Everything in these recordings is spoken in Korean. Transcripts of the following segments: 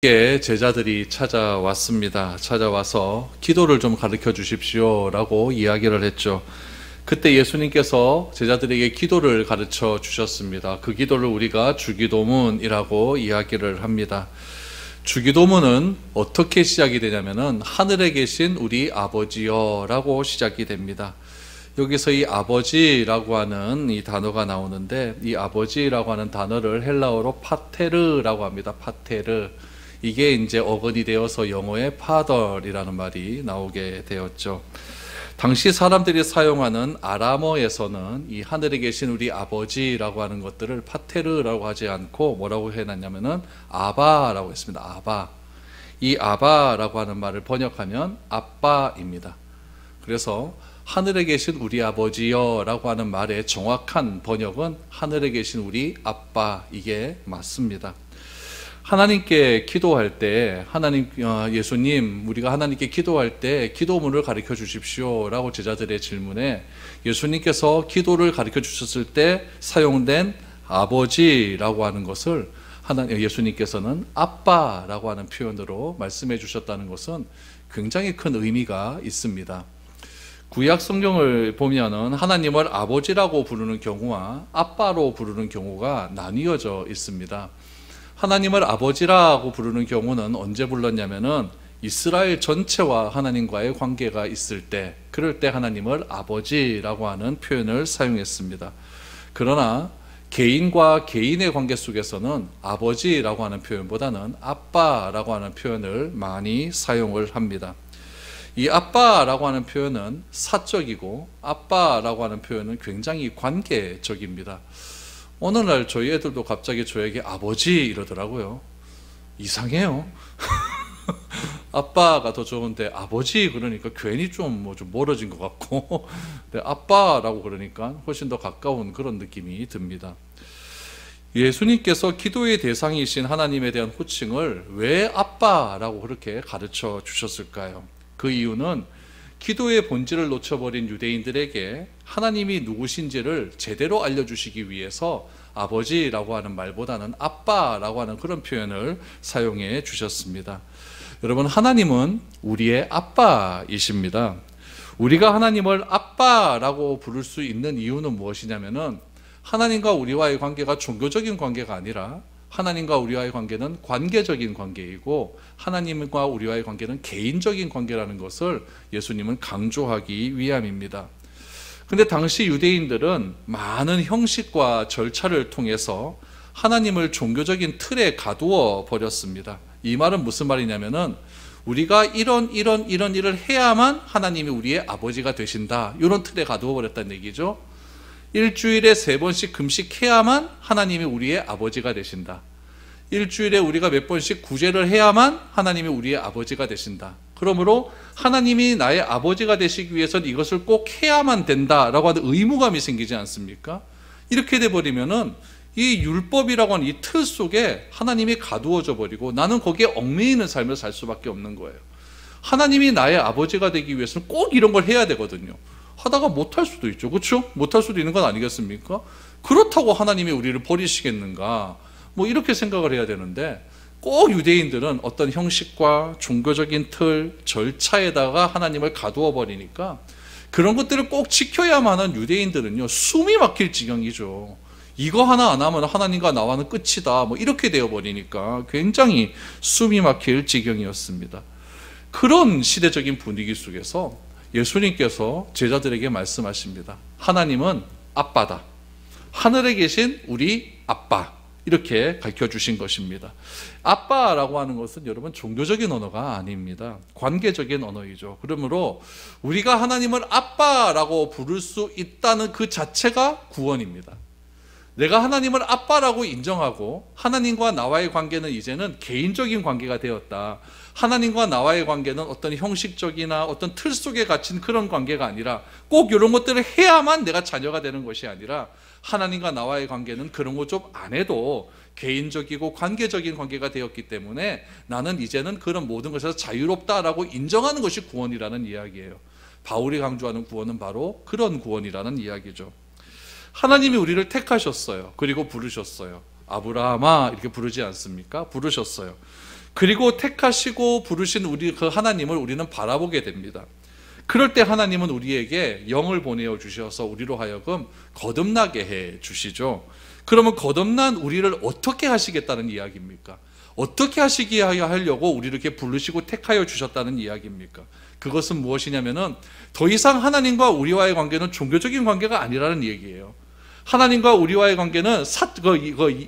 제자들이 찾아왔습니다. 찾아와서 기도를 좀 가르쳐 주십시오 라고 이야기를 했죠. 그때 예수님께서 제자들에게 기도를 가르쳐 주셨습니다. 그 기도를 우리가 주기도문이라고 이야기를 합니다. 주기도문은 어떻게 시작이 되냐면은 하늘에 계신 우리 아버지여 라고 시작이 됩니다. 여기서 이 아버지라고 하는 이 단어가 나오는데, 이 아버지라고 하는 단어를 헬라어로 파테르라고 합니다. 파테르. 이게 이제 어근이 되어서 영어의 father이라는 말이 나오게 되었죠. 당시 사람들이 사용하는 아람어에서는 이 하늘에 계신 우리 아버지라고 하는 것들을 파테르라고 하지 않고 뭐라고 해놨냐면은 아바라고 했습니다. 아바. 이 아바라고 하는 말을 번역하면 아빠입니다. 그래서 하늘에 계신 우리 아버지여 라고 하는 말의 정확한 번역은 하늘에 계신 우리 아빠, 이게 맞습니다. 하나님께 기도할 때 예수님, 우리가 하나님께 기도할 때 기도문을 가르쳐 주십시오 라고 제자들의 질문에 예수님께서 기도를 가르쳐 주셨을 때 사용된 아버지라고 하는 것을 예수님께서는 아빠라고 하는 표현으로 말씀해 주셨다는 것은 굉장히 큰 의미가 있습니다. 구약 성경을 보면은 하나님을 아버지라고 부르는 경우와 아빠로 부르는 경우가 나뉘어져 있습니다. 하나님을 아버지라고 부르는 경우는 언제 불렀냐면은 이스라엘 전체와 하나님과의 관계가 있을 때, 그럴 때 하나님을 아버지라고 하는 표현을 사용했습니다. 그러나 개인과 개인의 관계 속에서는 아버지라고 하는 표현보다는 아빠라고 하는 표현을 많이 사용을 합니다. 이 아빠라고 하는 표현은 사적이고 아빠라고 하는 표현은 굉장히 관계적입니다. 어느 날 저희 애들도 갑자기 저에게 아버지 이러더라고요. 이상해요. 아빠가 더 좋은데 아버지 그러니까 괜히 좀 멀어진 것 같고, 아빠라고 그러니까 훨씬 더 가까운 그런 느낌이 듭니다. 예수님께서 기도의 대상이신 하나님에 대한 호칭을 왜 아빠라고 그렇게 가르쳐 주셨을까요? 그 이유는 기도의 본질을 놓쳐버린 유대인들에게 하나님이 누구신지를 제대로 알려주시기 위해서 아버지라고 하는 말보다는 아빠라고 하는 그런 표현을 사용해 주셨습니다. 여러분, 하나님은 우리의 아빠이십니다. 우리가 하나님을 아빠라고 부를 수 있는 이유는 무엇이냐면은 하나님과 우리와의 관계가 종교적인 관계가 아니라 하나님과 우리와의 관계는 관계적인 관계이고 하나님과 우리와의 관계는 개인적인 관계라는 것을 예수님은 강조하기 위함입니다. 그런데 당시 유대인들은 많은 형식과 절차를 통해서 하나님을 종교적인 틀에 가두어 버렸습니다. 이 말은 무슨 말이냐면은 우리가 이런 일을 해야만 하나님이 우리의 아버지가 되신다, 이런 틀에 가두어 버렸다는 얘기죠. 일주일에 3번씩 금식해야만 하나님이 우리의 아버지가 되신다. 일주일에 우리가 몇 번씩 구제를 해야만 하나님이 우리의 아버지가 되신다. 그러므로 하나님이 나의 아버지가 되시기 위해서는 이것을 꼭 해야만 된다라고 하는 의무감이 생기지 않습니까? 이렇게 돼버리면은 이 율법이라고 하는 이 틀 속에 하나님이 가두어져 버리고 나는 거기에 얽매이는 삶을 살 수밖에 없는 거예요. 하나님이 나의 아버지가 되기 위해서는 꼭 이런 걸 해야 되거든요. 하다가 못할 수도 있죠. 그렇죠? 못할 수도 있는 건 아니겠습니까? 그렇다고 하나님이 우리를 버리시겠는가? 이렇게 생각을 해야 되는데, 꼭 유대인들은 어떤 형식과 종교적인 틀, 절차에다가 하나님을 가두어 버리니까 그런 것들을 꼭 지켜야만 하는 유대인들은요, 숨이 막힐 지경이죠. 이거 하나 안 하면 하나님과 나와는 끝이다, 이렇게 되어버리니까 굉장히 숨이 막힐 지경이었습니다. 그런 시대적인 분위기 속에서 예수님께서 제자들에게 말씀하십니다. 하나님은 아빠다. 하늘에 계신 우리 아빠, 이렇게 가르쳐 주신 것입니다. 아빠라고 하는 것은 여러분 종교적인 언어가 아닙니다. 관계적인 언어이죠. 그러므로 우리가 하나님을 아빠라고 부를 수 있다는 그 자체가 구원입니다. 내가 하나님을 아빠라고 인정하고 하나님과 나와의 관계는 이제는 개인적인 관계가 되었다. 하나님과 나와의 관계는 어떤 형식적이나 어떤 틀 속에 갇힌 그런 관계가 아니라 꼭 이런 것들을 해야만 내가 자녀가 되는 것이 아니라 하나님과 나와의 관계는 그런 거 좀 안 해도 개인적이고 관계적인 관계가 되었기 때문에 나는 이제는 그런 모든 것에서 자유롭다라고 인정하는 것이 구원이라는 이야기예요. 바울이 강조하는 구원은 바로 그런 구원이라는 이야기죠. 하나님이 우리를 택하셨어요. 그리고 부르셨어요. 아브라함아 이렇게 부르지 않습니까? 부르셨어요. 그리고 택하시고 부르신 우리 그 하나님을 우리는 바라보게 됩니다. 그럴 때 하나님은 우리에게 영을 보내어 주셔서 우리로 하여금 거듭나게 해 주시죠. 그러면 거듭난 우리를 어떻게 하시겠다는 이야기입니까? 어떻게 하시게 하려고 우리를 이렇게 부르시고 택하여 주셨다는 이야기입니까? 그것은 무엇이냐면은 더 이상 하나님과 우리와의 관계는 종교적인 관계가 아니라는 얘기예요. 하나님과 우리와의 관계는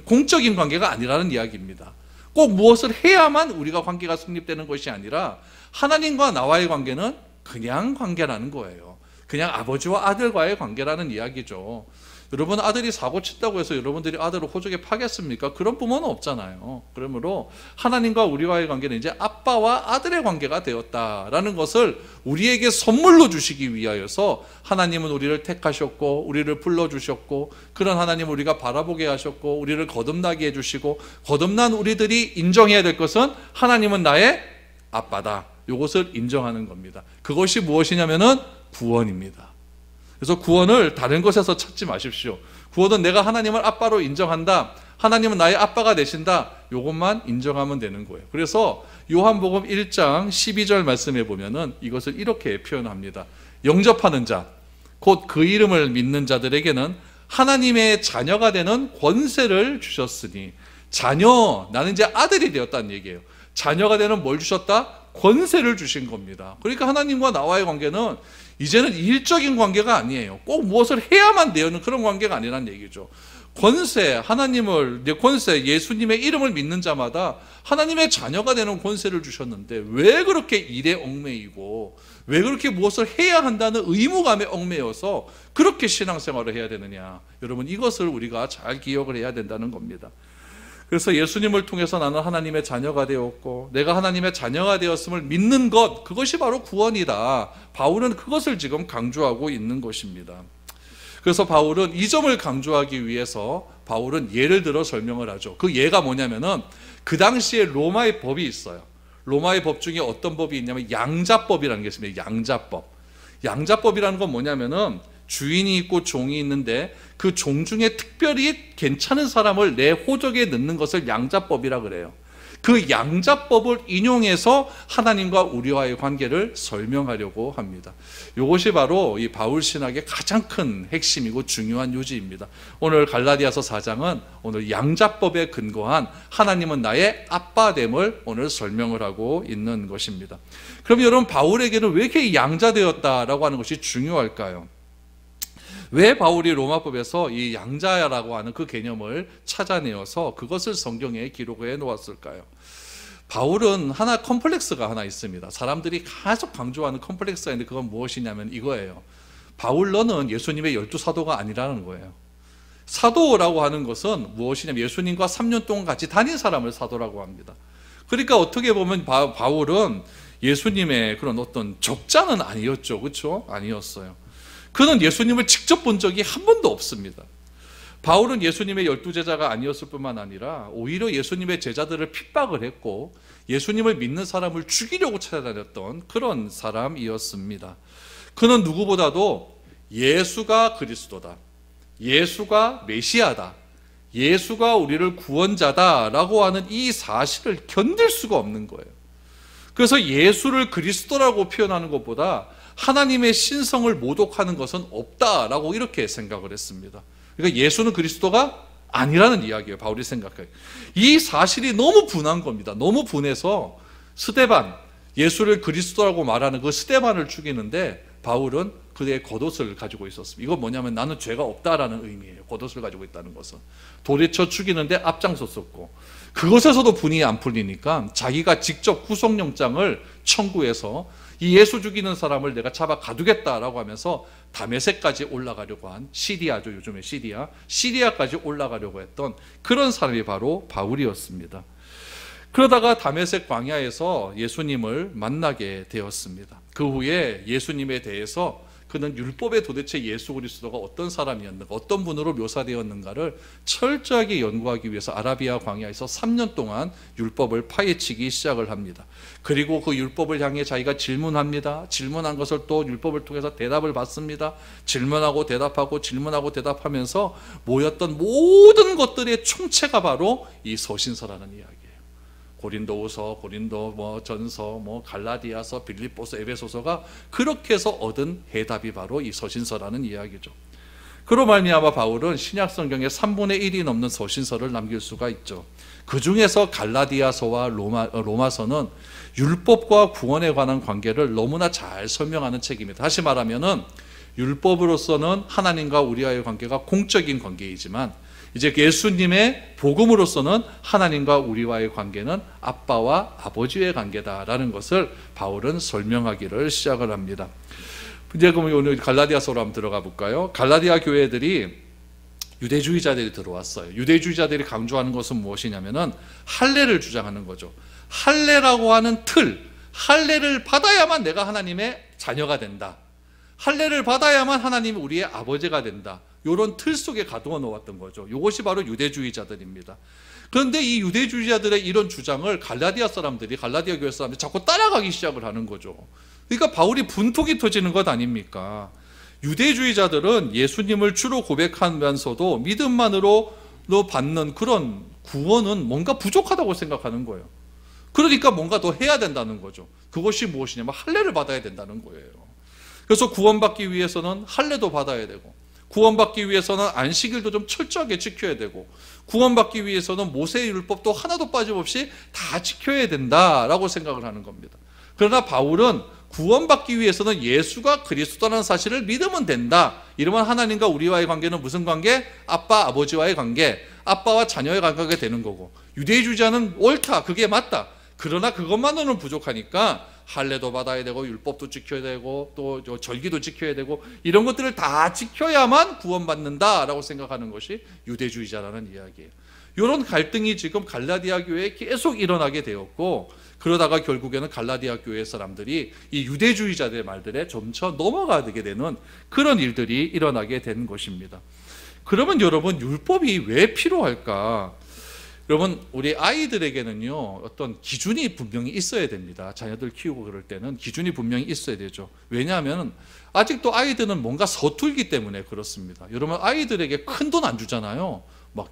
공적인 관계가 아니라는 이야기입니다. 꼭 무엇을 해야만 우리가 관계가 성립되는 것이 아니라 하나님과 나와의 관계는 그냥 관계라는 거예요. 그냥 아버지와 아들과의 관계라는 이야기죠. 여러분, 아들이 사고 쳤다고 해서 여러분들이 아들을 호적에 파겠습니까? 그런 부모는 없잖아요. 그러므로 하나님과 우리와의 관계는 이제 아빠와 아들의 관계가 되었다라는 것을 우리에게 선물로 주시기 위하여서 하나님은 우리를 택하셨고 우리를 불러주셨고 그런 하나님을 우리가 바라보게 하셨고 우리를 거듭나게 해주시고 거듭난 우리들이 인정해야 될 것은 하나님은 나의 아빠다. 이것을 인정하는 겁니다. 그것이 무엇이냐면은 구원입니다. 그래서 구원을 다른 것에서 찾지 마십시오. 구원은 내가 하나님을 아빠로 인정한다. 하나님은 나의 아빠가 되신다. 이것만 인정하면 되는 거예요. 그래서 요한복음 1장 12절 말씀에 보면은 이것을 이렇게 표현합니다. 영접하는 자, 곧 그 이름을 믿는 자들에게는 하나님의 자녀가 되는 권세를 주셨으니, 자녀, 나는 이제 아들이 되었다는 얘기예요. 자녀가 되는 뭘 주셨다? 권세를 주신 겁니다. 그러니까 하나님과 나와의 관계는 이제는 일적인 관계가 아니에요. 꼭 무엇을 해야만 되는 그런 관계가 아니라는 얘기죠. 권세, 하나님을, 권세, 예수님의 이름을 믿는 자마다 하나님의 자녀가 되는 권세를 주셨는데 왜 그렇게 일에 얽매이고 왜 그렇게 무엇을 해야 한다는 의무감에 얽매여서 그렇게 신앙생활을 해야 되느냐. 여러분, 이것을 우리가 잘 기억을 해야 된다는 겁니다. 그래서 예수님을 통해서 나는 하나님의 자녀가 되었고 내가 하나님의 자녀가 되었음을 믿는 것, 그것이 바로 구원이다. 바울은 그것을 지금 강조하고 있는 것입니다. 그래서 바울은 이 점을 강조하기 위해서 바울은 예를 들어 설명을 하죠. 그 예가 뭐냐면은 그 당시에 로마의 법이 있어요. 로마의 법 중에 어떤 법이 있냐면 양자법이라는 게 있습니다. 양자법. 양자법이라는 건 뭐냐면은 주인이 있고 종이 있는데 그 종 중에 특별히 괜찮은 사람을 내 호적에 넣는 것을 양자법이라 그래요. 그 양자법을 인용해서 하나님과 우리와의 관계를 설명하려고 합니다. 이것이 바로 이 바울 신학의 가장 큰 핵심이고 중요한 요지입니다. 오늘 갈라디아서 4장은 오늘 양자법에 근거한 하나님은 나의 아빠됨을 오늘 설명을 하고 있는 것입니다. 그럼 여러분, 바울에게는 왜 이렇게 양자되었다라고 하는 것이 중요할까요? 왜 바울이 로마법에서 이 양자라고 하는 그 개념을 찾아내어서 그것을 성경에 기록해 놓았을까요? 바울은 컴플렉스가 하나 있습니다. 사람들이 계속 강조하는 컴플렉스가 있는데 그건 무엇이냐면 이거예요. 바울, 너는 예수님의 12사도가 아니라는 거예요. 사도라고 하는 것은 무엇이냐면 예수님과 3년 동안 같이 다닌 사람을 사도라고 합니다. 그러니까 어떻게 보면 바울은 예수님의 그런 어떤 적자는 아니었죠. 그렇죠? 아니었어요. 그는 예수님을 직접 본 적이 한 번도 없습니다. 바울은 예수님의 12제자가 아니었을 뿐만 아니라 오히려 예수님의 제자들을 핍박을 했고 예수님을 믿는 사람을 죽이려고 찾아다녔던 그런 사람이었습니다. 그는 누구보다도 예수가 그리스도다, 예수가 메시아다, 예수가 우리를 구원자다라고 하는 이 사실을 견딜 수가 없는 거예요. 그래서 예수를 그리스도라고 표현하는 것보다 하나님의 신성을 모독하는 것은 없다라고 이렇게 생각을 했습니다. 그러니까 예수는 그리스도가 아니라는 이야기예요. 바울이 생각해요. 이 사실이 너무 분한 겁니다. 너무 분해서 스데반, 예수를 그리스도라고 말하는 그 스데반을 죽이는데 바울은 그의 겉옷을 가지고 있었습니다. 이건 뭐냐면 나는 죄가 없다라는 의미예요. 겉옷을 가지고 있다는 것은. 돌에 쳐 죽이는데 앞장섰었고 그것에서도 분이 안 풀리니까 자기가 직접 구속영장을 청구해서 이 예수 죽이는 사람을 내가 잡아 가두겠다라고 하면서 다메섹까지 올라가려고 한, 시리아죠. 요즘에 시리아까지 올라가려고 했던 그런 사람이 바로 바울이었습니다. 그러다가 다메섹 광야에서 예수님을 만나게 되었습니다. 그 후에 예수님에 대해서 그는 율법에 도대체 예수 그리스도가 어떤 사람이었는가, 어떤 분으로 묘사되었는가를 철저하게 연구하기 위해서 아라비아 광야에서 3년 동안 율법을 파헤치기 시작을 합니다. 그리고 그 율법을 향해 자기가 질문합니다. 질문한 것을 또 율법을 통해서 대답을 받습니다. 질문하고 대답하고 질문하고 대답하면서 모였던 모든 것들의 총체가 바로 이 서신서라는 이야기예요. 고린도후서, 고린도 뭐 전서, 뭐 갈라디아서, 빌립보서, 에베소서가 그렇게 해서 얻은 해답이 바로 이 서신서라는 이야기죠. 그로 말미암아 바울은 신약 성경의 3분의 1이 넘는 서신서를 남길 수가 있죠. 그 중에서 갈라디아서와 로마서는 율법과 구원에 관한 관계를 너무나 잘 설명하는 책입니다. 다시 말하면은 율법으로서는 하나님과 우리와의 관계가 공적인 관계이지만 이제 예수님의 복음으로서는 하나님과 우리와의 관계는 아빠와 아버지의 관계다라는 것을 바울은 설명하기를 시작을 합니다. 이제 그럼 오늘 갈라디아서로 한번 들어가 볼까요? 갈라디아 교회들이 유대주의자들이 들어왔어요. 유대주의자들이 강조하는 것은 무엇이냐면은 할례를 주장하는 거죠. 할례라고 하는 틀, 할례를 받아야만 내가 하나님의 자녀가 된다. 할례를 받아야만 하나님이 우리의 아버지가 된다. 이런 틀 속에 가두어 놓았던 거죠. 이것이 바로 유대주의자들입니다. 그런데 이 유대주의자들의 이런 주장을 갈라디아 사람들이, 갈라디아 교회 사람들이 자꾸 따라가기 시작을 하는 거죠. 그러니까 바울이 분통이 터지는 것 아닙니까? 유대주의자들은 예수님을 주로 고백하면서도 믿음만으로 받는 그런 구원은 뭔가 부족하다고 생각하는 거예요. 그러니까 뭔가 더 해야 된다는 거죠. 그것이 무엇이냐면 할례를 받아야 된다는 거예요. 그래서 구원받기 위해서는 할례도 받아야 되고, 구원받기 위해서는 안식일도 좀 철저하게 지켜야 되고, 구원받기 위해서는 모세의 율법도 하나도 빠짐없이 다 지켜야 된다라고 생각을 하는 겁니다. 그러나 바울은 구원받기 위해서는 예수가 그리스도라는 사실을 믿으면 된다. 이러면 하나님과 우리와의 관계는 무슨 관계? 아빠, 아버지와의 관계, 아빠와 자녀의 관계가 되는 거고, 유대주의자는 옳다, 그게 맞다. 그러나 그것만으로는 부족하니까 할례도 받아야 되고 율법도 지켜야 되고 또 절기도 지켜야 되고 이런 것들을 다 지켜야만 구원받는다라고 생각하는 것이 유대주의자라는 이야기예요. 이런 갈등이 지금 갈라디아 교회에 계속 일어나게 되었고, 그러다가 결국에는 갈라디아 교회 사람들이 이 유대주의자들의 말들에 점차 넘어가게 되는 그런 일들이 일어나게 된 것입니다. 그러면 여러분, 율법이 왜 필요할까? 여러분, 우리 아이들에게는요, 어떤 기준이 분명히 있어야 됩니다. 자녀들 키우고 그럴 때는 기준이 분명히 있어야 되죠. 왜냐하면 아직도 아이들은 뭔가 서툴기 때문에 그렇습니다. 여러분, 아이들에게 큰 돈 안 주잖아요. 막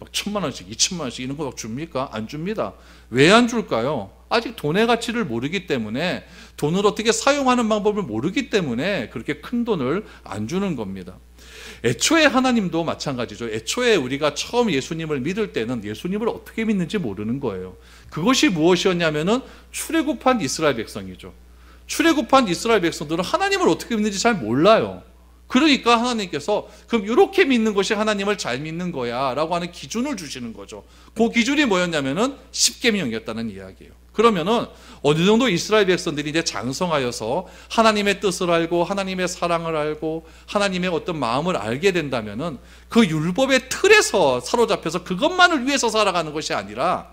1,000만 원씩, 2,000만 원씩 이런 거 막 줍니까? 안 줍니다. 왜 안 줄까요? 아직 돈의 가치를 모르기 때문에, 돈을 어떻게 사용하는 방법을 모르기 때문에 그렇게 큰 돈을 안 주는 겁니다. 애초에 하나님도 마찬가지죠. 애초에 우리가 처음 예수님을 믿을 때는 예수님을 어떻게 믿는지 모르는 거예요. 그것이 무엇이었냐면은 출애굽한 이스라엘 백성이죠. 출애굽한 이스라엘 백성들은 하나님을 어떻게 믿는지 잘 몰라요. 그러니까 하나님께서 그럼 이렇게 믿는 것이 하나님을 잘 믿는 거야 라고 하는 기준을 주시는 거죠. 그 기준이 뭐였냐면은 십계명이었다는 이야기예요. 그러면은 어느 정도 이스라엘 백성들이 이제 장성하여서 하나님의 뜻을 알고 하나님의 사랑을 알고 하나님의 어떤 마음을 알게 된다면은 그 율법의 틀에서 사로잡혀서 그것만을 위해서 살아가는 것이 아니라,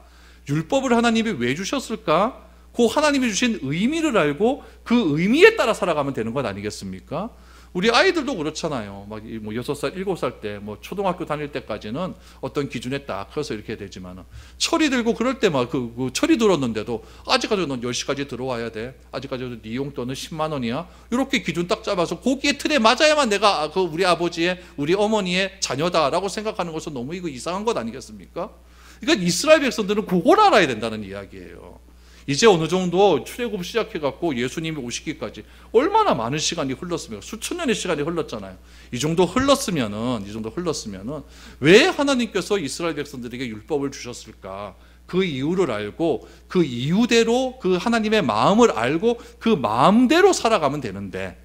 율법을 하나님이 왜 주셨을까? 그 하나님이 주신 의미를 알고 그 의미에 따라 살아가면 되는 것 아니겠습니까? 우리 아이들도 그렇잖아요. 막 6살, 7살 때, 초등학교 다닐 때까지는 어떤 기준에 딱 커서 이렇게 되지만은, 철이 들고 그럴 때 막 철이 들었는데도 아직까지 넌 10시까지 들어와야 돼. 아직까지도 네 용돈은 10만 원이야. 이렇게 기준 딱 잡아서 거기에 틀에 맞아야만 내가 우리 아버지의, 우리 어머니의 자녀다라고 생각하는 것은 너무 이거 이상한 것 아니겠습니까? 그러니까 이스라엘 백성들은 그걸 알아야 된다는 이야기예요. 이제 어느 정도 출애굽 시작해갖고 예수님이 오시기까지 얼마나 많은 시간이 흘렀습니까? 수천 년의 시간이 흘렀잖아요. 이 정도 흘렀으면은 왜 하나님께서 이스라엘 백성들에게 율법을 주셨을까? 그 이유를 알고 그 이유대로 그 하나님의 마음을 알고 그 마음대로 살아가면 되는데,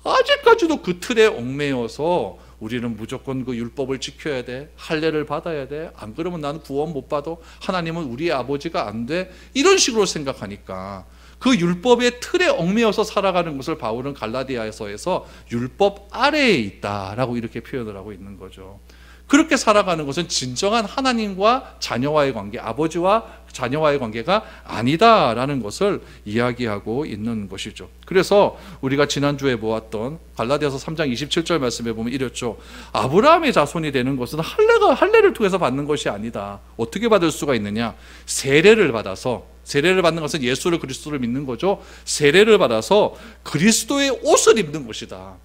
아직까지도 그 틀에 얽매여서 우리는 무조건 그 율법을 지켜야 돼, 할례를 받아야 돼, 안 그러면 나는 구원 못 받아, 하나님은 우리의 아버지가 안 돼, 이런 식으로 생각하니까 그 율법의 틀에 얽매여서 살아가는 것을 바울은 갈라디아서에서 율법 아래에 있다라고 이렇게 표현을 하고 있는 거죠. 그렇게 살아가는 것은 진정한 하나님과 자녀와의 관계, 아버지와 자녀와의 관계가 아니다라는 것을 이야기하고 있는 것이죠. 그래서 우리가 지난주에 보았던 갈라디아서 3장 27절 말씀에 보면 이랬죠. 아브라함의 자손이 되는 것은 할례를 통해서 받는 것이 아니다. 어떻게 받을 수가 있느냐? 세례를 받아서, 세례를 받는 것은 예수를 그리스도를 믿는 거죠. 세례를 받아서 그리스도의 옷을 입는 것이다.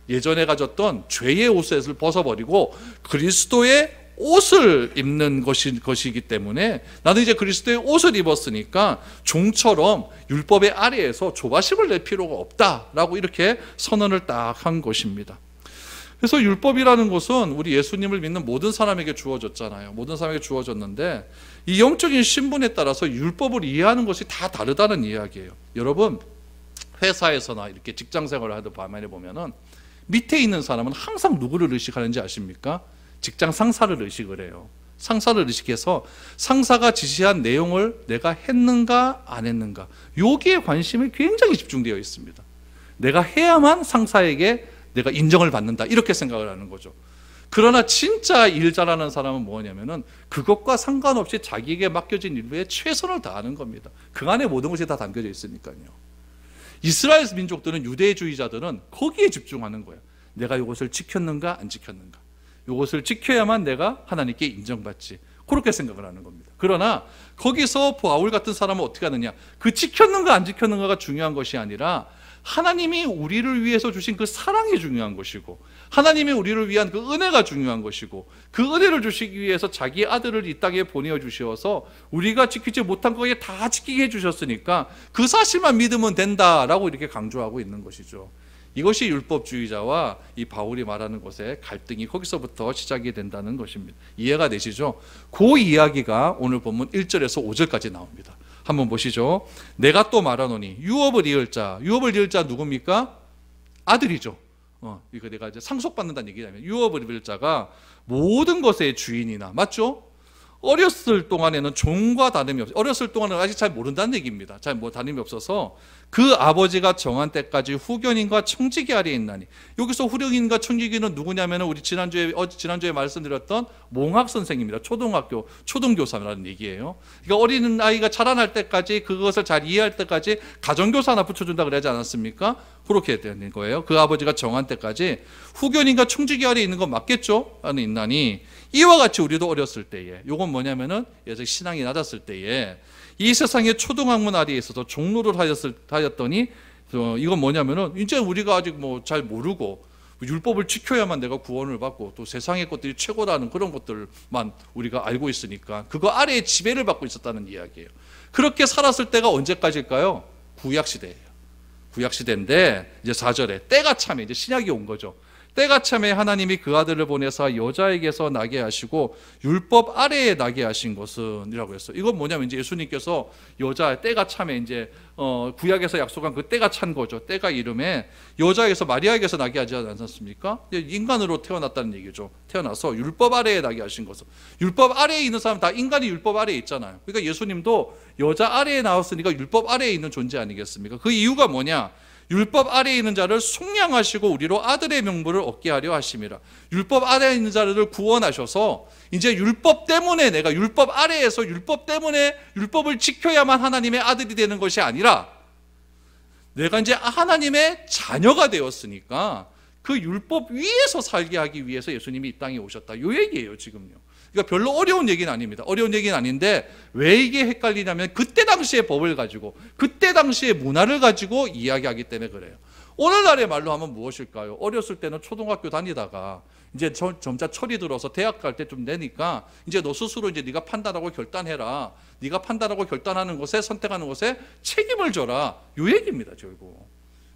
예전에 가졌던 죄의 옷을 벗어버리고 그리스도의 옷을 입는 것이기 때문에 나는 이제 그리스도의 옷을 입었으니까 종처럼 율법의 아래에서 조바심을 낼 필요가 없다라고 이렇게 선언을 딱 한 것입니다. 그래서 율법이라는 것은 우리 예수님을 믿는 모든 사람에게 주어졌잖아요. 모든 사람에게 주어졌는데 이 영적인 신분에 따라서 율법을 이해하는 것이 다 다르다는 이야기예요. 여러분, 회사에서나 이렇게 직장 생활을 하던 반면에 보면은 밑에 있는 사람은 항상 누구를 의식하는지 아십니까? 직장 상사를 의식을 해요. 상사를 의식해서 상사가 지시한 내용을 내가 했는가 안 했는가, 여기에 관심이 굉장히 집중되어 있습니다. 내가 해야만 상사에게 내가 인정을 받는다, 이렇게 생각을 하는 거죠. 그러나 진짜 일 잘하는 사람은 뭐냐면은 그것과 상관없이 자기에게 맡겨진 일에 최선을 다하는 겁니다. 그 안에 모든 것이 다 담겨져 있으니까요. 이스라엘 민족들은, 유대주의자들은 거기에 집중하는 거예요. 내가 이것을 지켰는가 안 지켰는가, 이것을 지켜야만 내가 하나님께 인정받지, 그렇게 생각을 하는 겁니다. 그러나 거기서 바울 같은 사람은 어떻게 하느냐, 그 지켰는가 안 지켰는가가 중요한 것이 아니라 하나님이 우리를 위해서 주신 그 사랑이 중요한 것이고, 하나님이 우리를 위한 그 은혜가 중요한 것이고, 그 은혜를 주시기 위해서 자기 아들을 이 땅에 보내어 주셔서 우리가 지키지 못한 거에 다 지키게 해주셨으니까 그 사실만 믿으면 된다라고 이렇게 강조하고 있는 것이죠. 이것이 율법주의자와 이 바울이 말하는 것의 갈등이 거기서부터 시작이 된다는 것입니다. 이해가 되시죠? 그 이야기가 오늘 본문 1절에서 5절까지 나옵니다. 한번 보시죠. 내가 또 말하노니 유업을 이을 자, 유업을 이을 자 누굽니까? 아들이죠. 이거 내가 이제 상속받는다는 얘기냐면, 유업을 이을 자가 모든 것의 주인이나, 맞죠? 어렸을 동안에는 종과 다름이 없어요. 어렸을 동안은 아직 잘 모른다는 얘기입니다. 잘 다름이 없어서 그 아버지가 정한 때까지 후견인과 청지기 아래에 있나니, 여기서 후견인과 청지기는 누구냐면 우리 지난주에 말씀드렸던 몽학 선생입니다. 초등학교 초등교사라는 얘기예요. 그러니까 어린 아이가 자라날 때까지, 그것을 잘 이해할 때까지 가정교사 하나 붙여준다 그러지 않았습니까? 그렇게 되는 거예요. 그 아버지가 정한 때까지 후견인과 청지기 아래에 있는 건 맞겠죠? 안에 있나니, 이와 같이 우리도 어렸을 때에, 요건 뭐냐면은 예전 신앙이 낮았을 때에 이 세상의 초등학문 아래에 있어서 종로를 하였더니, 이건 뭐냐면은 이제 우리가 아직 뭐 잘 모르고 율법을 지켜야만 내가 구원을 받고 또 세상의 것들이 최고라는 그런 것들만 우리가 알고 있으니까 그거 아래에 지배를 받고 있었다는 이야기예요. 그렇게 살았을 때가 언제까지일까요? 구약시대예요. 구약시대인데 이제 4절에 때가 참에 이제 신약이 온 거죠. 때가 참에 하나님이 그 아들을 보내사 여자에게서 나게 하시고 율법 아래에 나게 하신 것은 이라고 했어요. 이건 뭐냐면 이제 예수님께서 여자, 때가 참에 이제 구약에서 약속한 그 때가 찬 거죠. 때가 이름에 여자에게서, 마리아에게서 나게 하지 않았습니까? 인간으로 태어났다는 얘기죠. 태어나서 율법 아래에 나게 하신 것은, 율법 아래에 있는 사람 다 인간이 율법 아래에 있잖아요. 그러니까 예수님도 여자 아래에 나왔으니까 율법 아래에 있는 존재 아니겠습니까? 그 이유가 뭐냐? 율법 아래에 있는 자를 속량하시고 우리로 아들의 명분을 얻게 하려 하심이라. 율법 아래에 있는 자들을 구원하셔서 이제 율법 때문에, 내가 율법 아래에서 율법 때문에 율법을 지켜야만 하나님의 아들이 되는 것이 아니라 내가 이제 하나님의 자녀가 되었으니까 그 율법 위에서 살게 하기 위해서 예수님이 이 땅에 오셨다, 이 얘기예요 지금요. 그러니까 별로 어려운 얘기는 아닙니다. 어려운 얘기는 아닌데 왜 이게 헷갈리냐면 그때 당시의 법을 가지고, 그때 당시의 문화를 가지고 이야기하기 때문에 그래요. 오늘날의 말로 하면 무엇일까요? 어렸을 때는 초등학교 다니다가 이제 점차 철이 들어서 대학 갈 때 좀 되니까 이제 너 스스로 이제 네가 판단하고 결단해라. 네가 판단하고 결단하는 것에, 선택하는 것에 책임을 져라, 요 얘기입니다. 결국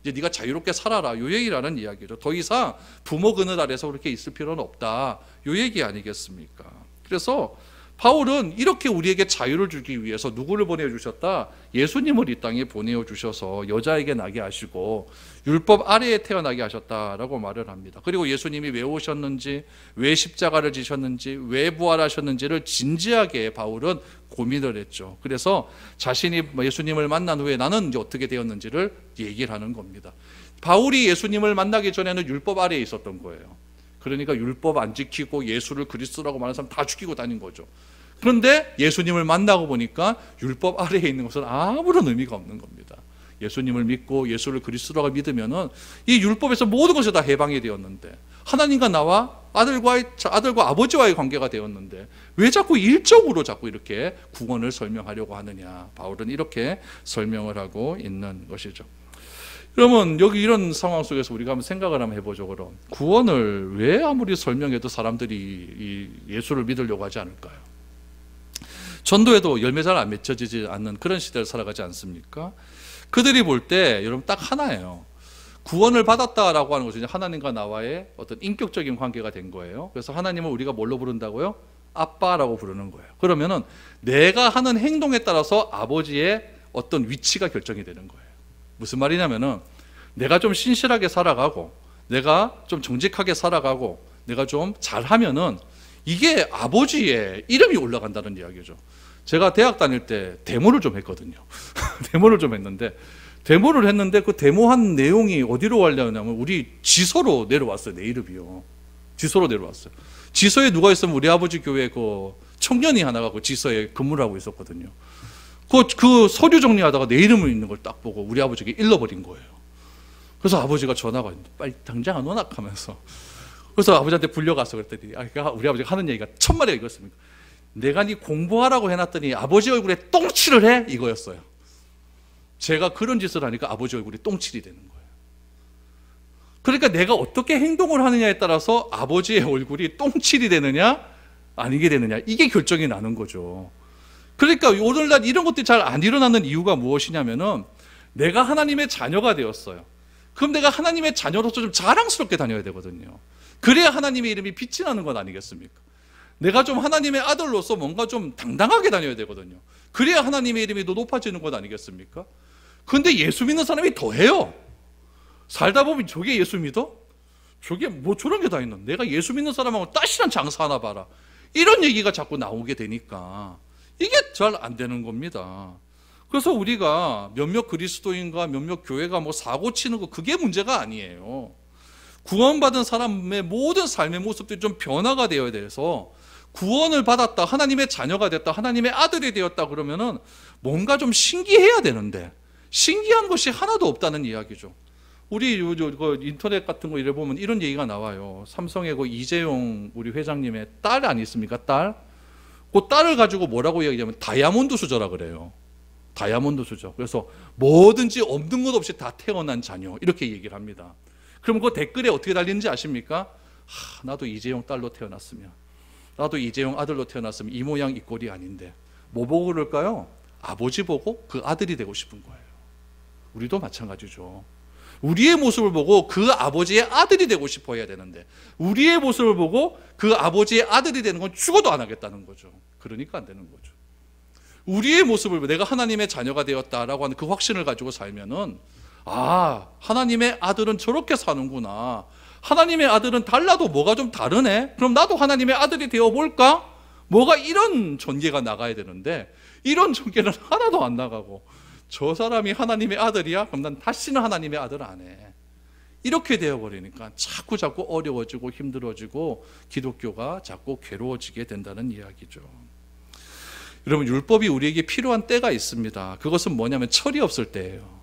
이제 네가 자유롭게 살아라, 요 얘기라는 이야기죠. 더 이상 부모 그늘 아래서 그렇게 있을 필요는 없다, 요 얘기 아니겠습니까? 그래서 바울은 이렇게 우리에게 자유를 주기 위해서 누구를 보내주셨다? 예수님을 이 땅에 보내주셔서 여자에게 나게 하시고 율법 아래에 태어나게 하셨다라고 말을 합니다. 그리고 예수님이 왜 오셨는지, 왜 십자가를 지셨는지, 왜 부활하셨는지를 진지하게 바울은 고민을 했죠. 그래서 자신이 예수님을 만난 후에 나는 이제 어떻게 되었는지를 얘기를 하는 겁니다. 바울이 예수님을 만나기 전에는 율법 아래에 있었던 거예요. 그러니까 율법 안 지키고 예수를 그리스도라고 말하는 사람 다 죽이고 다닌 거죠. 그런데 예수님을 만나고 보니까 율법 아래에 있는 것은 아무런 의미가 없는 겁니다. 예수님을 믿고 예수를 그리스도라고 믿으면은 이 율법에서 모든 것이 다 해방이 되었는데, 하나님과 나와 아들과 아버지와의 관계가 되었는데 왜 자꾸 일적으로 자꾸 이렇게 구원을 설명하려고 하느냐? 바울은 이렇게 설명을 하고 있는 것이죠. 그러면 여기 이런 상황 속에서 우리가 한번 생각을 한번 해보죠. 그럼 구원을 왜 아무리 설명해도 사람들이 이 예수를 믿으려고 하지 않을까요? 전도에도 열매 잘 안 맺혀지지 않는 그런 시대를 살아가지 않습니까? 그들이 볼 때 여러분 딱 하나예요. 구원을 받았다라고 하는 것은 하나님과 나와의 어떤 인격적인 관계가 된 거예요. 그래서 하나님을 우리가 뭘로 부른다고요? 아빠라고 부르는 거예요. 그러면은 내가 하는 행동에 따라서 아버지의 어떤 위치가 결정이 되는 거예요. 무슨 말이냐면은 내가 좀 신실하게 살아가고 내가 좀 정직하게 살아가고 내가 좀 잘하면은 이게 아버지의 이름이 올라간다는 이야기죠. 제가 대학 다닐 때 데모를 좀 했거든요. 데모를 좀 했는데 그 데모한 내용이 어디로 가려냐면 우리 지소로 내려왔어요. 내 이름이요. 지소로 내려왔어요. 지소에 누가 있으면 우리 아버지 교회 그 청년이 하나가 그 지소에 근무를 하고 있었거든요. 그 서류 정리하다가 내 이름을 있는 걸 딱 보고 우리 아버지가 잃어버린 거예요. 그래서 아버지가 전화가 왔는데 빨리 당장 안 오나 하면서 그래서 아버지한테 불려가서 그랬더니 우리 아버지가 하는 얘기가 첫 마디가 이거였습니다. 내가 네 공부하라고 해놨더니 아버지 얼굴에 똥칠을 해? 이거였어요. 제가 그런 짓을 하니까 아버지 얼굴이 똥칠이 되는 거예요. 그러니까 내가 어떻게 행동을 하느냐에 따라서 아버지의 얼굴이 똥칠이 되느냐 아니게 되느냐 이게 결정이 나는 거죠. 그러니까 오늘날 이런 것들이 잘 안 일어나는 이유가 무엇이냐면은 내가 하나님의 자녀가 되었어요. 그럼 내가 하나님의 자녀로서 좀 자랑스럽게 다녀야 되거든요. 그래야 하나님의 이름이 빛이 나는 것 아니겠습니까? 내가 좀 하나님의 아들로서 뭔가 좀 당당하게 다녀야 되거든요. 그래야 하나님의 이름이 더 높아지는 것 아니겠습니까? 근데 예수 믿는 사람이 더해요. 살다 보면 저게 예수 믿어? 저게 뭐 저런 게 다 있나? 내가 예수 믿는 사람하고 따시란 장사 하나 봐라. 이런 얘기가 자꾸 나오게 되니까 이게 잘 안 되는 겁니다. 그래서 우리가 몇몇 그리스도인과 몇몇 교회가 뭐 사고 치는 거 그게 문제가 아니에요. 구원받은 사람의 모든 삶의 모습들이 좀 변화가 되어야 돼서 구원을 받았다, 하나님의 자녀가 됐다, 하나님의 아들이 되었다 그러면은 뭔가 좀 신기해야 되는데 신기한 것이 하나도 없다는 이야기죠. 우리 인터넷 같은 거 이래 보면 이런 얘기가 나와요. 삼성의 그 이재용 우리 회장님의 딸 아니십니까? 딸? 그 딸을 가지고 뭐라고 이야기하면 다이아몬드 수저라 그래요. 다이아몬드 수저. 그래서 뭐든지 없는 것 없이 다 태어난 자녀 이렇게 얘기를 합니다. 그럼 그 댓글에 어떻게 달리는지 아십니까? 나도 이재용 딸로 태어났으면, 나도 이재용 아들로 태어났으면 이 모양 이 꼴이 아닌데 뭐 보고 그럴까요? 아버지 보고 그 아들이 되고 싶은 거예요. 우리도 마찬가지죠. 우리의 모습을 보고 그 아버지의 아들이 되고 싶어 해야 되는데 우리의 모습을 보고 그 아버지의 아들이 되는 건 죽어도 안 하겠다는 거죠. 그러니까 안 되는 거죠. 우리의 모습을 보고 내가 하나님의 자녀가 되었다라고 하는 그 확신을 가지고 살면은 하나님의 아들은 저렇게 사는구나. 하나님의 아들은 달라도 뭐가 좀 다르네. 그럼 나도 하나님의 아들이 되어볼까? 뭐가 이런 전개가 나가야 되는데 이런 전개는 하나도 안 나가고 저 사람이 하나님의 아들이야? 그럼 난 다시는 하나님의 아들 안 해. 이렇게 되어버리니까 자꾸 어려워지고 힘들어지고 기독교가 자꾸 괴로워지게 된다는 이야기죠. 여러분, 율법이 우리에게 필요한 때가 있습니다. 그것은 뭐냐면 철이 없을 때예요.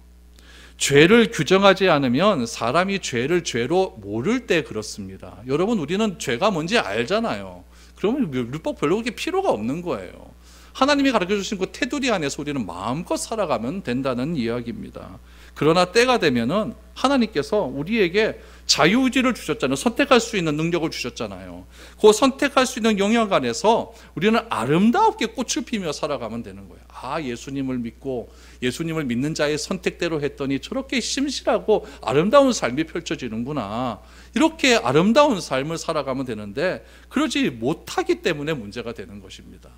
죄를 규정하지 않으면 사람이 죄를 죄로 모를 때 그렇습니다. 여러분, 우리는 죄가 뭔지 알잖아요. 그러면 율법 별로 그렇게 필요가 없는 거예요. 하나님이 가르쳐주신 그 테두리 안에서 우리는 마음껏 살아가면 된다는 이야기입니다. 그러나 때가 되면은 하나님께서 우리에게 자유의지를 주셨잖아요. 선택할 수 있는 능력을 주셨잖아요. 그 선택할 수 있는 영역 안에서 우리는 아름답게 꽃을 피며 살아가면 되는 거예요. 예수님을 믿고 예수님을 믿는 자의 선택대로 했더니 저렇게 심실하고 아름다운 삶이 펼쳐지는구나. 이렇게 아름다운 삶을 살아가면 되는데 그러지 못하기 때문에 문제가 되는 것입니다.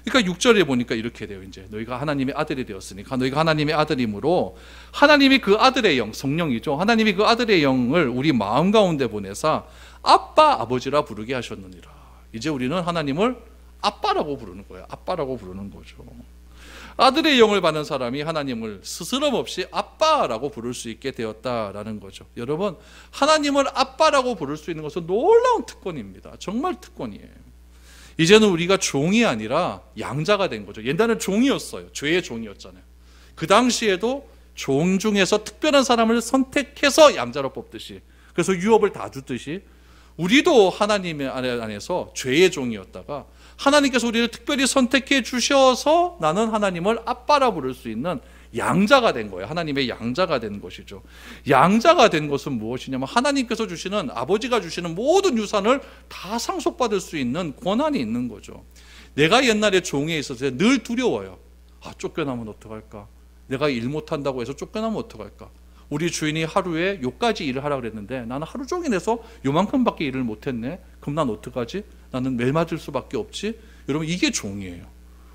그러니까 6절에 보니까 이렇게 돼요. 이제 너희가 하나님의 아들이 되었으니까 너희가 하나님의 아들이므로 하나님이 그 아들의 영, 성령이죠. 하나님이 그 아들의 영을 우리 마음 가운데 보내사 아빠, 아버지라 부르게 하셨느니라. 이제 우리는 하나님을 아빠라고 부르는 거예요. 아빠라고 부르는 거죠. 아들의 영을 받는 사람이 하나님을 스스럼 없이 아빠라고 부를 수 있게 되었다라는 거죠. 여러분, 하나님을 아빠라고 부를 수 있는 것은 놀라운 특권입니다. 정말 특권이에요. 이제는 우리가 종이 아니라 양자가 된 거죠. 옛날에는 종이었어요. 죄의 종이었잖아요. 그 당시에도 종 중에서 특별한 사람을 선택해서 양자로 뽑듯이, 그래서 유업을 다 주듯이 우리도 하나님의 안에서 죄의 종이었다가 하나님께서 우리를 특별히 선택해 주셔서 나는 하나님을 아빠라 부를 수 있는 양자가 된 거예요. 하나님의 양자가 된 것이죠. 양자가 된 것은 무엇이냐면 하나님께서 주시는, 아버지가 주시는 모든 유산을 다 상속받을 수 있는 권한이 있는 거죠. 내가 옛날에 종에 있어서 늘 두려워요. 쫓겨나면 어떡할까? 내가 일 못한다고 해서 쫓겨나면 어떡할까? 우리 주인이 하루에 요까지 일을 하라고 그랬는데 나는 하루 종일 해서 요만큼밖에 일을 못했네. 그럼 난 어떡하지? 나는 매일 맞을 수밖에 없지? 여러분, 이게 종이에요.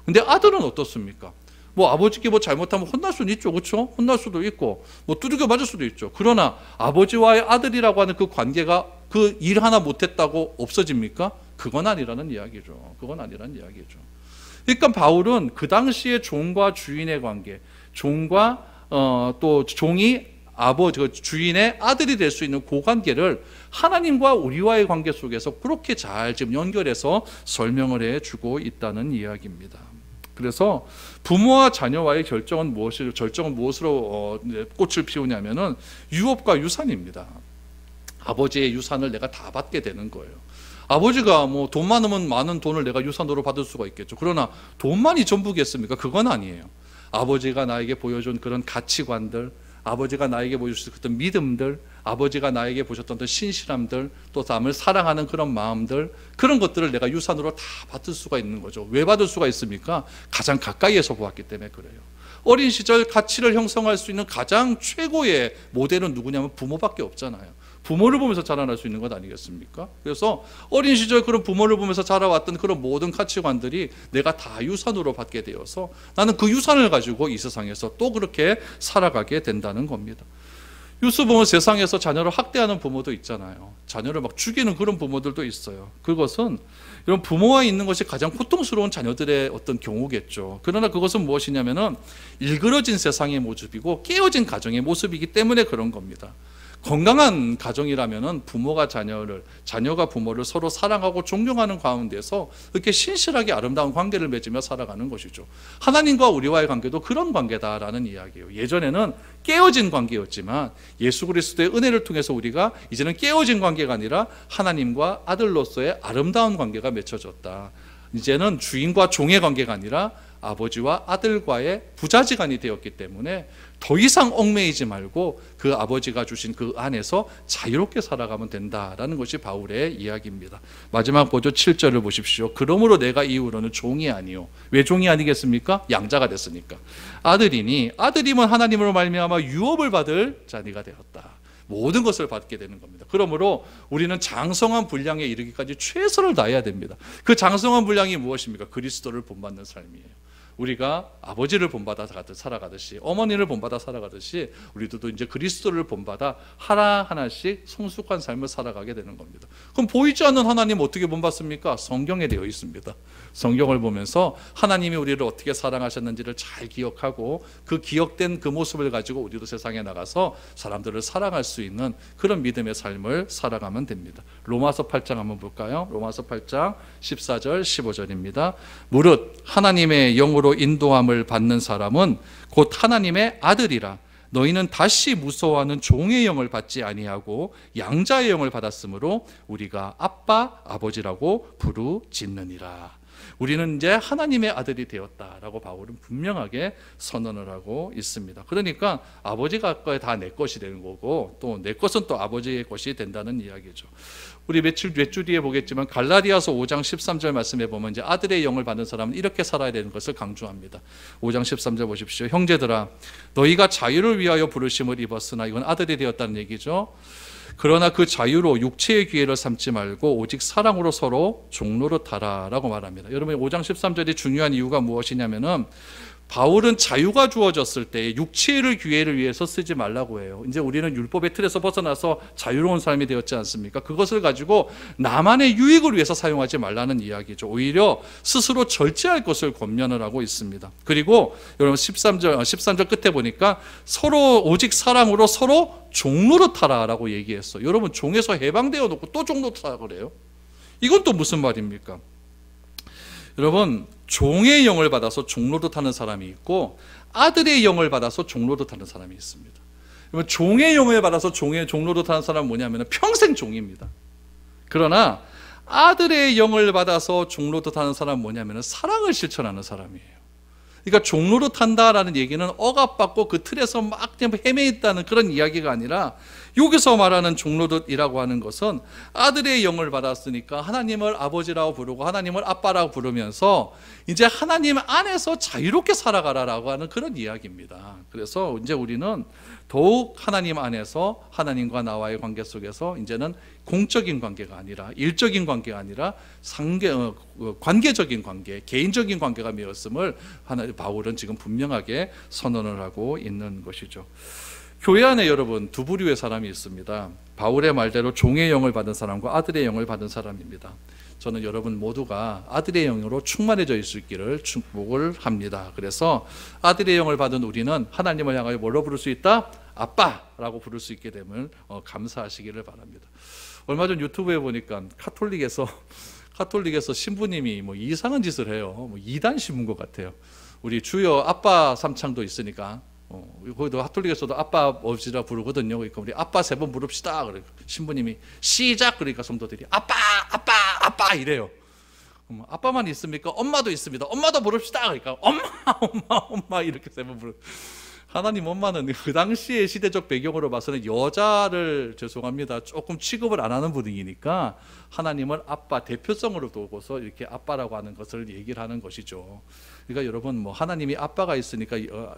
근데 아들은 어떻습니까? 아버지께 잘못하면 혼날 수는 있죠. 그렇죠? 혼날 수도 있고 두들겨 맞을 수도 있죠. 그러나 아버지와의 아들이라고 하는 그 관계가 그 일 하나 못했다고 없어집니까? 그건 아니라는 이야기죠. 그건 아니라는 이야기죠. 그러니까 바울은 그 당시에 종과 주인의 관계, 종과 또 종이 아버지, 주인의 아들이 될 수 있는 그 관계를 하나님과 우리와의 관계 속에서 그렇게 잘 지금 연결해서 설명을 해주고 있다는 이야기입니다. 그래서 부모와 자녀와의 절정은 무엇으로 꽃을 피우냐면은 유업과 유산입니다. 아버지의 유산을 내가 다 받게 되는 거예요. 아버지가 돈 많으면 많은 돈을 내가 유산으로 받을 수가 있겠죠. 그러나 돈만이 전부겠습니까? 그건 아니에요. 아버지가 나에게 보여준 그런 가치관들, 아버지가 나에게 보여주신 어떤 믿음들, 아버지가 나에게 보셨던 어떤 신실함들, 또 남을 사랑하는 그런 마음들, 그런 것들을 내가 유산으로 다 받을 수가 있는 거죠. 왜 받을 수가 있습니까? 가장 가까이에서 보았기 때문에 그래요. 어린 시절 가치를 형성할 수 있는 가장 최고의 모델은 누구냐면 부모밖에 없잖아요. 부모를 보면서 자라날 수 있는 것 아니겠습니까? 그래서 어린 시절 그런 부모를 보면서 자라왔던 그런 모든 가치관들이 내가 다 유산으로 받게 되어서 나는 그 유산을 가지고 이 세상에서 또 그렇게 살아가게 된다는 겁니다. 뉴스 보면 세상에서 자녀를 학대하는 부모도 있잖아요. 자녀를 막 죽이는 그런 부모들도 있어요. 그것은 이런 부모와 있는 것이 가장 고통스러운 자녀들의 어떤 경우겠죠. 그러나 그것은 무엇이냐면은 일그러진 세상의 모습이고 깨어진 가정의 모습이기 때문에 그런 겁니다. 건강한 가정이라면은 부모가 자녀를, 자녀가 부모를 서로 사랑하고 존경하는 가운데서 이렇게 신실하게 아름다운 관계를 맺으며 살아가는 것이죠. 하나님과 우리와의 관계도 그런 관계다라는 이야기예요. 예전에는 깨어진 관계였지만 예수 그리스도의 은혜를 통해서 우리가 이제는 깨어진 관계가 아니라 하나님과 아들로서의 아름다운 관계가 맺혀졌다. 이제는 주인과 종의 관계가 아니라 아버지와 아들과의 부자지간이 되었기 때문에 더 이상 얽매이지 말고 그 아버지가 주신 그 안에서 자유롭게 살아가면 된다라는 것이 바울의 이야기입니다. 마지막 보죠. 7절을 보십시오. 그러므로 내가 이후로는 종이 아니요. 왜 종이 아니겠습니까? 양자가 됐으니까. 아들이니 아들이면 하나님으로 말미암아 유업을 받을 자니가 되었다. 모든 것을 받게 되는 겁니다. 그러므로 우리는 장성한 분량에 이르기까지 최선을 다해야 됩니다. 그 장성한 분량이 무엇입니까? 그리스도를 본받는 삶이에요. 우리가 아버지를 본받아 살아가듯이, 어머니를 본받아 살아가듯이 우리들도 이제 그리스도를 본받아 하나하나씩 성숙한 삶을 살아가게 되는 겁니다. 그럼 보이지 않는 하나님 어떻게 본받습니까? 성경에 되어 있습니다. 성경을 보면서 하나님이 우리를 어떻게 사랑하셨는지를 잘 기억하고 그 기억된 그 모습을 가지고 우리도 세상에 나가서 사람들을 사랑할 수 있는 그런 믿음의 삶을 살아가면 됩니다. 로마서 8장 한번 볼까요? 로마서 8장 14절 15절입니다. 무릇 하나님의 영으로 인도함을 받는 사람은 곧 하나님의 아들이라. 너희는 다시 무서워하는 종의 영을 받지 아니하고 양자의 영을 받았으므로 우리가 아빠 아버지라고 부르짖느니라. 우리는 이제 하나님의 아들이 되었다라고 바울은 분명하게 선언을 하고 있습니다. 그러니까 아버지가 다 내 것이 되는 거고 또 내 것은 또 아버지의 것이 된다는 이야기죠. 우리 몇 주 뒤에 보겠지만 갈라디아서 5장 13절 말씀에 보면 이제 아들의 영을 받는 사람은 이렇게 살아야 되는 것을 강조합니다. 5장 13절 보십시오. 형제들아 너희가 자유를 위하여 부르심을 입었으나, 이건 아들이 되었다는 얘기죠. 그러나 그 자유로 육체의 기회를 삼지 말고 오직 사랑으로 서로 종노릇하라라고 말합니다. 여러분 5장 13절이 중요한 이유가 무엇이냐면은 바울은 자유가 주어졌을 때 육체의 기회를 위해서 쓰지 말라고 해요. 이제 우리는 율법의 틀에서 벗어나서 자유로운 삶이 되었지 않습니까? 그것을 가지고 나만의 유익을 위해서 사용하지 말라는 이야기죠. 오히려 스스로 절제할 것을 권면을 하고 있습니다. 그리고 여러분 13절 끝에 보니까 서로 오직 사랑으로 서로 종노릇하라라고 얘기했어요. 여러분 종에서 해방되어 놓고 또 종노릇하라 그래요? 이건 또 무슨 말입니까? 여러분 종의 영을 받아서 종노릇하는 사람이 있고 아들의 영을 받아서 종노릇하는 사람이 있습니다. 여러분 종의 영을 받아서 종노릇하는 사람은 뭐냐면 평생 종입니다. 그러나 아들의 영을 받아서 종노릇하는 사람은 뭐냐면 사랑을 실천하는 사람이에요. 그러니까 종로로 탄다라는 얘기는 억압받고 그 틀에서 막 헤매있다는 그런 이야기가 아니라, 여기서 말하는 종로릇이라고 하는 것은 아들의 영을 받았으니까 하나님을 아버지라고 부르고 하나님을 아빠라고 부르면서 이제 하나님 안에서 자유롭게 살아가라라고 하는 그런 이야기입니다. 그래서 이제 우리는 더욱 하나님 안에서 하나님과 나와의 관계 속에서 이제는 공적인 관계가 아니라, 일적인 관계가 아니라 관계적인 관계, 개인적인 관계가 되었음을 바울은 지금 분명하게 선언을 하고 있는 것이죠. 교회 안에 여러분 두 부류의 사람이 있습니다. 바울의 말대로 종의 영을 받은 사람과 아들의 영을 받은 사람입니다. 저는 여러분 모두가 아들의 영으로 충만해져 있을 기를 축복을 합니다. 그래서 아들의 영을 받은 우리는 하나님을 향하여 뭘로 부를 수 있다? 아빠라고 부를 수 있게 됨을 감사하시기를 바랍니다. 얼마 전 유튜브에 보니까 카톨릭에서 신부님이 뭐 이상한 짓을 해요. 뭐 이단 신부인 것 같아요. 우리 주여 아빠 삼창도 있으니까 거기도 카톨릭에서도 아빠 아버지라 부르거든요. 그러니까 우리 아빠 3번 부릅시다. 그러니까 신부님이 시작, 그러니까 성도들이 아빠 아빠 아빠 이래요. 아빠만 있습니까? 엄마도 있습니다. 엄마도 부릅시다. 그러니까 엄마 이렇게 3번 부르. 하나님 엄마는 그 당시의 시대적 배경으로 봐서는 여자를, 죄송합니다, 조금 취급을 안 하는 분위기니까 하나님을 아빠 대표성으로 두고서 이렇게 아빠라고 하는 것을 얘기를 하는 것이죠. 그러니까 여러분 뭐 하나님이 아빠가 있으니까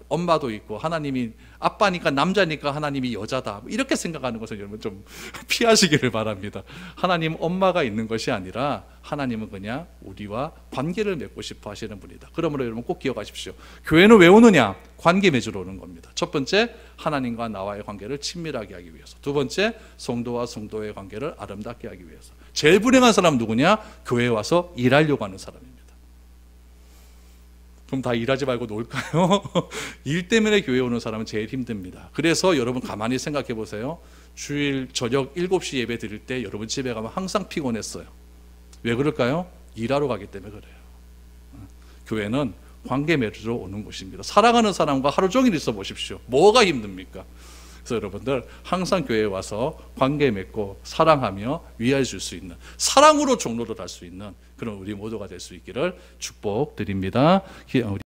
엄마도 있고, 하나님이 아빠니까 남자니까 하나님이 여자다, 이렇게 생각하는 것은 여러분 좀 피하시기를 바랍니다. 하나님 엄마가 있는 것이 아니라 하나님은 그냥 우리와 관계를 맺고 싶어 하시는 분이다. 그러므로 여러분 꼭 기억하십시오. 교회는 왜 오느냐? 관계 맺으러 오는 겁니다. 첫 번째, 하나님과 나와의 관계를 친밀하게 하기 위해서. 두 번째, 성도와 성도의 관계를 아름답게 하기 위해서. 제일 불행한 사람은 누구냐? 교회에 와서 일하려고 하는 사람입니다. 그럼 다 일하지 말고 놀까요? 일 때문에 교회에 오는 사람은 제일 힘듭니다. 그래서 여러분 가만히 생각해 보세요. 주일 저녁 7시 예배 드릴 때 여러분 집에 가면 항상 피곤했어요. 왜 그럴까요? 일하러 가기 때문에 그래요. 교회는 관계 맺으러 오는 곳입니다. 사랑하는 사람과 하루 종일 있어 보십시오. 뭐가 힘듭니까? 그래서 여러분들 항상 교회에 와서 관계 맺고 사랑하며 위하여 줄 수 있는, 사랑으로 종로를 할 수 있는 그런 우리 모두가 될 수 있기를 축복드립니다.